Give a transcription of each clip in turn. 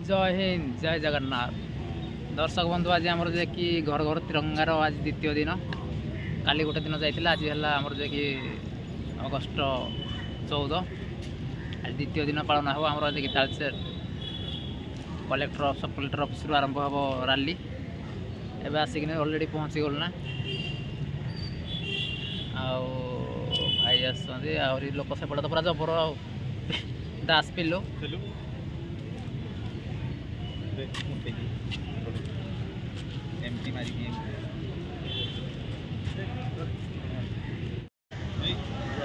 जय हिंद जय जगन्नाथ दर्शक बंधु आज आमर जे कि घर घर तिरंगार आज द्वितीय दिन काली गोटे दिन जाइए आज है आमर जे कि अगस्ट 14 आज द्वितीय दिन पालन हो आमर जे कि तालचेर कलेक्टर सब कलेक्टर ऑफिस आरंभ हम रैली एवं आसिक अलरेडी पहुँची गल ना भाई आसरी लोक सेपटे तो पूरा जबर दास पिलो एमटी मारी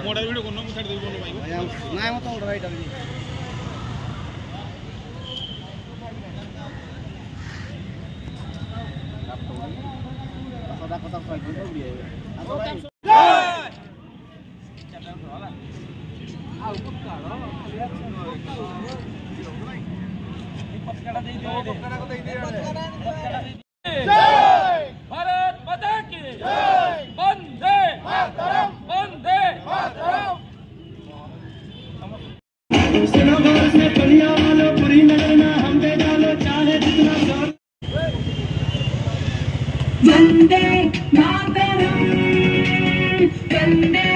मोडा वीडियो कोन मु छाड़ देबो बोलो भाई ना मत मोडा राइट आबी सदा कथा फाइट हो गई है आ उपकार भारत माता की वंदे मातरम वंदे मातरम से दुनिया वालों पूरी नजर में हम दे डालो चाहे जितना वंदे मातरम वंदे